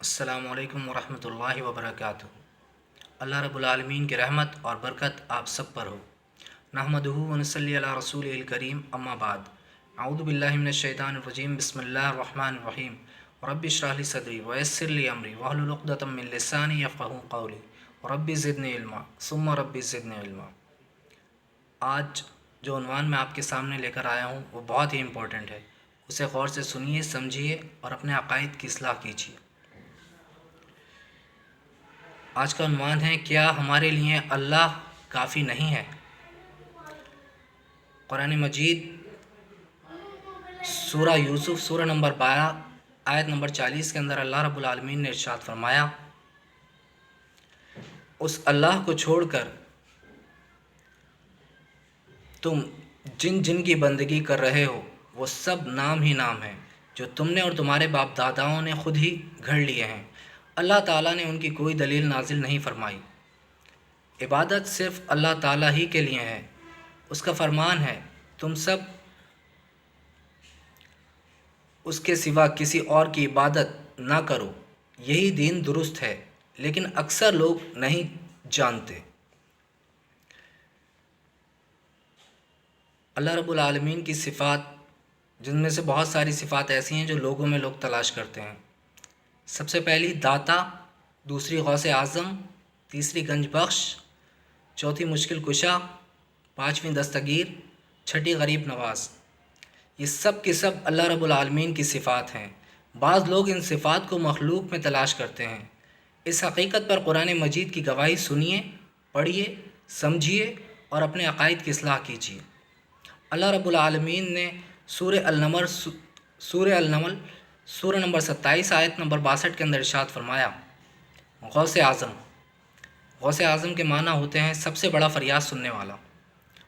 अस्सलामु अलैकुम वरहमतुल्लाहि वबरकातुहू। अल्लाह रब्बुल आलमीन की रहमत और बरकत आप सब पर हो। नहमदुहु व नसल्ली अला रसूलिल करीम, अम्मा बाद। अऊज़ु बिल्लाहि मिनश शैतानिर रजीम, बिस्मिल्लाहिर रहमानिर रहीम। रब्बि इश्रह ली सदरी व यस्सिर ली अमरी वहलुल उक़दतम मिन लिसानी यफ़क़हू क़ौली रब्बि ज़िदनी इल्मा सुम्मा रब्बि ज़िदनी इल्मा। आज जो उन्वान मैं आपके सामने लेकर आया हूँ वो बहुत ही इम्पोर्टेंट है। उसे गौर से सुनिए, समझिए और अपने अक़ाइद की इस्लाह कीजिए। आज का उन्वान है, क्या हमारे लिए अल्लाह काफ़ी नहीं है। कुरान मजीद सूरा यूसुफ सूरा नंबर 12 आयत नंबर 40 के अंदर अल्लाह रब्बुल आलमीन ने इरशाद फरमाया, उस अल्लाह को छोड़कर तुम जिन जिन की बंदगी कर रहे हो वो सब नाम ही नाम है जो तुमने और तुम्हारे बाप दादाओं ने खुद ही घड़ लिए हैं। अल्लाह ताला ने उनकी कोई दलील नाजिल नहीं फरमाई। इबादत सिर्फ़ अल्लाह ताला ही के लिए है। उसका फरमान है, तुम सब उसके सिवा किसी और की इबादत ना करो, यही दीन दुरुस्त है। लेकिन अक्सर लोग नहीं जानते। अल्लाह रब्बुल आलमीन की सिफ़ात, जिनमें से बहुत सारी सिफ़ात ऐसी हैं जो लोगों में लोग तलाश करते हैं। सबसे पहली दाता, दूसरी गौसे आज़म, तीसरी गंज बख्श, चौथी मुश्किल कुशा, पाँचवीं दस्तगीर, छठी गरीब नवाज़। ये सब के सब अल्लाह रब्बुल आलमीन की सिफ़ात हैं। बाज़ लोग इन सिफ़ात को मखलूक में तलाश करते हैं। इस हकीकत पर कुरान मजीद की गवाही सुनिए, पढ़िए, समझिए और अपने अक़ाइद की इस्लाह कीजिए। अल्लाह रब्बुल आलमीन ने सूरह अल-नमल सूरह नंबर 27 आयत नंबर 62 के अंदर इरशाद फरमाया, गौसे आज़म। गौसे आज़म के माना होते हैं सबसे बड़ा फ़रियाद सुनने वाला।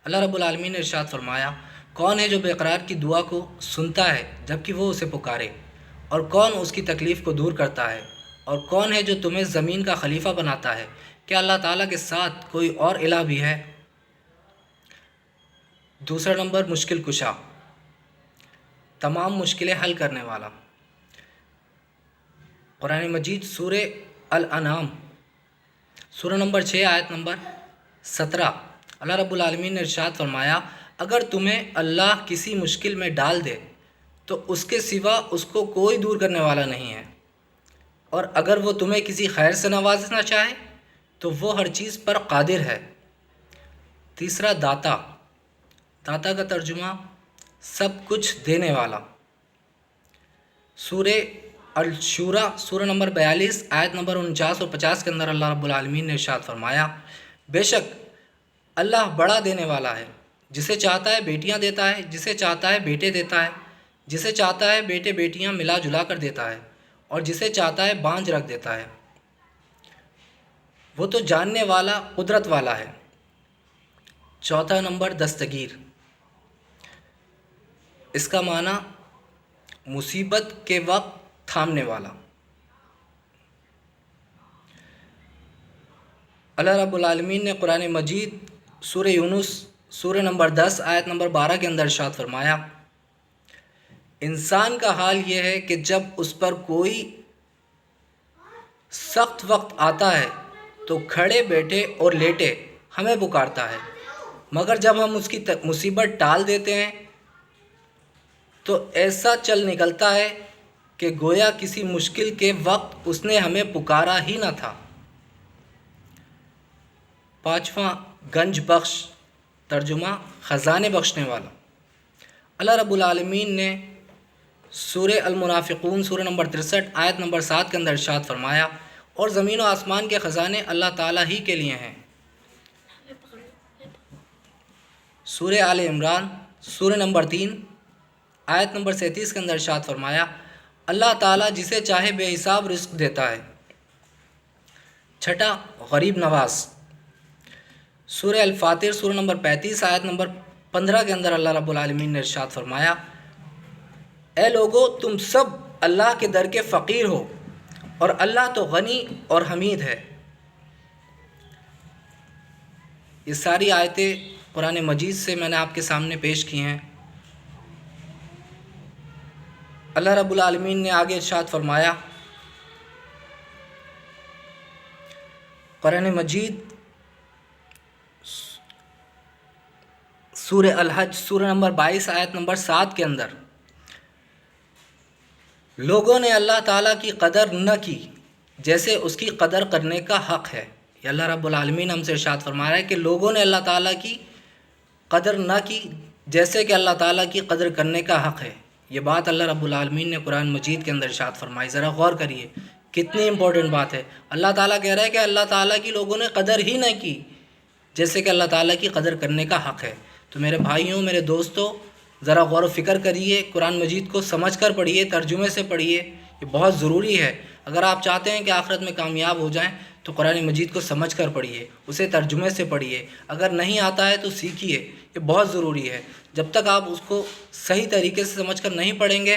अल्लाह रब्बुल आलमीन ने इरशाद फरमाया, कौन है जो बेकरार की दुआ को सुनता है जबकि वो उसे पुकारे, और कौन उसकी तकलीफ़ को दूर करता है, और कौन है जो तुम्हें ज़मीन का खलीफा बनाता है। क्या अल्लाह ताला के साथ कोई और इलाह भी है। दूसरा नंबर मुश्किल कुशा, तमाम मुश्किलें हल करने वाला। कुरान मजीद सूरह अल-अनाम सूरह नंबर 6 आयत नंबर 17, अल्लाह रब्बुल आलमीन ने इरशाद फरमाया, अगर तुम्हें अल्लाह किसी मुश्किल में डाल दे तो उसके सिवा उसको कोई दूर करने वाला नहीं है, और अगर वो तुम्हें किसी खैर से नवाजना चाहे तो वो हर चीज़ पर कादिर है। तीसरा दाता, दाता का तर्जुमा सब कुछ देने वाला। सूरह अल-शूरा सूरह नंबर 42 आयत नंबर 49 और 50 के अंदर अल्लाह रब्बुल आलमीन ने इरशाद फरमाया, बेशक अल्लाह बड़ा देने वाला है, जिसे चाहता है बेटियां देता है, जिसे चाहता है बेटे देता है, जिसे चाहता है बेटे बेटियां मिला जुला कर देता है, और जिसे चाहता है बांझ रख देता है। वो तो जानने वाला, कुदरत वाला है। चौथा नंबर दस्तगीर, इसका माना मुसीबत के वक्त थामने वाला। अल्लाह रब्बुल आलमीन ने कुरान मजीद सूरह यूनुस सूरह नंबर 10 आयत नंबर 12 के अंदर इरशाद फरमाया, इंसान का हाल ये है कि जब उस पर कोई सख्त वक्त आता है तो खड़े बैठे और लेटे हमें पुकारता है, मगर जब हम उसकी मुसीबत टाल देते हैं तो ऐसा चल निकलता है कि गोया किसी मुश्किल के वक्त उसने हमें पुकारा ही न था। पाँचवा गंज बख्श, तर्जुमा ख़ज़ाने बख्शने वाला। अल्लाह रब्बुल आलमीन ने सूरह अल-मुनाफ़िक़ून सूरह नंबर 63 आयत नंबर 7 के अंदर इरशाद फरमाया, और ज़मीन और आसमान के ख़ज़ाने अल्लाह ताला ही के लिए हैं। सूरह आले इमरान सूरह नंबर 3 आयत नंबर 37 के अंदर इरशाद फरमाया, अल्लाह ताला जिसे चाहे बेहिसाब रिज़्क़ देता है। छठा गरीब नवाज़, सूरह अल-फ़ातिर सूरह नंबर 35 आयत नंबर 15 के अंदर अल्लाह रब्बुल आलमीन ने इरशाद फरमाया, ए लोगो, तुम सब अल्लाह के दर के फ़कीर हो और अल्लाह तो गनी और हमीद है। ये सारी आयतें कुरान मजीद से मैंने आपके सामने पेश की हैं। अल्लाह रब्बुल आलमीन ने आगे इरशाद फरमाया, قرآن مجید سورہ الحج سورہ نمبر 22 آیت نمبر 7 کے اندر لوگوں نے اللہ تعالیٰ کی قدر نہ کی جیسے اس کی قدر کرنے کا حق ہے. یہ اللہ رب العالمین ہم سے ارشاد فرما رہا ہے کہ لوگوں نے اللہ تعالیٰ کی قدر نہ کی جیسے کہ اللہ تعالیٰ کی قدر کرنے کا حق ہے. یہ بات اللہ رب العالمین نے قرآن مجید کے اندر ارشاد فرمائی. ذرا غور کریے کتنی امپورٹنٹ بات ہے. اللہ تعالیٰ کہہ رہا ہے کہ اللہ تعالیٰ کی لوگوں نے قدر ہی نہ کی جیسے کہ اللہ تعالیٰ کی قدر کرنے کا حق ہے. تو میرے بھائیوں، میرے دوستوں، ذرا غور و فکر کریے، قرآن مجید کو سمجھ کر پڑھیے، ترجمے سے پڑھیے. یہ بہت ضروری ہے. اگر آپ چاہتے ہیں کہ آخرت میں کامیاب ہو جائیں تو قرآن مجید کو سمجھ کر پڑھیے، اسے ترجمے سے پڑھیے. اگر نہیں آتا ہے تو سیکھیے، یہ بہت ضروری ہے. جب تک آپ اس کو صحیح طریقے سے سمجھ کر نہیں پڑھیں گے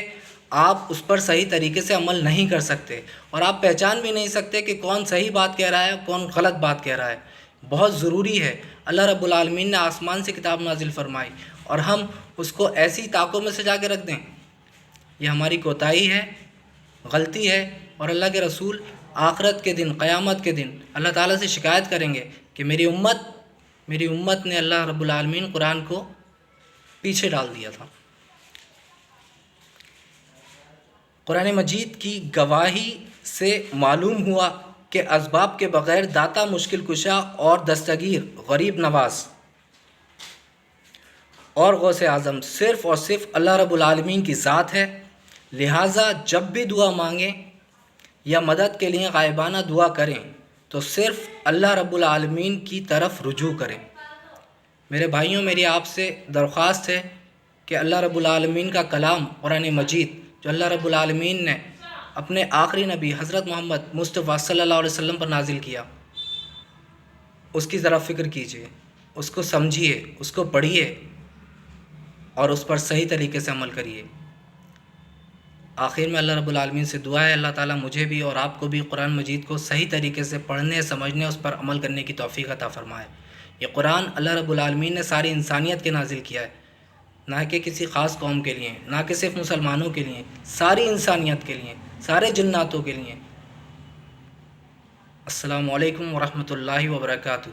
آپ اس پر صحیح طریقے سے عمل نہیں کر سکتے، اور آپ پہچان بھی نہیں سکتے کہ کون صحیح بات کہہ رہا ہے کون غلط بات کہہ رہا ہے. بہت ضروری ہے. اللہ رب العالمین نے آسمان سے کتاب نازل فرمائی اور ہم اس کو ایسی طاقوں میں سجا کے رکھ دیں، یہ ہماری کوتاہی ہے، غلطی ہے. اور اللہ کے رسول آخرت کے دن، قیامت کے دن اللہ تعالیٰ سے شکایت کریں گے کہ میری امت نے اللہ رب العالمین قرآن کو پیچھے ڈال دیا تھا. قرآن مجید کی گواہی سے معلوم ہوا کہ اسباب کے بغیر داتا، مشکل کشا اور دستگیر، غریب نواز اور غوث اعظم صرف اور صرف اللہ رب العالمین کی ذات ہے. لہٰذا جب بھی دعا مانگیں یا مدد کے لیے غائبانہ دعا کریں تو صرف اللہ رب العالمین کی طرف رجوع کریں. میرے بھائیوں، میری آپ سے درخواست ہے کہ اللہ رب العالمین کا کلام قرآن مجید جو اللہ رب العالمین نے اپنے آخری نبی حضرت محمد مصطفیٰ صلی اللہ علیہ وسلم پر نازل کیا، اس کی ذرا فکر کیجیے، اس کو سمجھیے، اس کو پڑھیے اور اس پر صحیح طریقے سے عمل کریے. آخر میں اللہ رب العالمین سے دعا ہے اللہ تعالیٰ مجھے بھی اور آپ کو بھی قرآن مجید کو صحیح طریقے سے پڑھنے، سمجھنے، اس پر عمل کرنے کی توفیق عطا فرمائے. یہ قرآن اللہ رب العالمین نے ساری انسانیت کے نازل کیا ہے، نہ کہ کسی خاص قوم کے لیے، نہ کہ صرف مسلمانوں کے لیے، ساری انسانیت کے لیے، سارے جناتوں کے لیے. السلام علیکم ورحمۃ اللہ وبرکاتہ.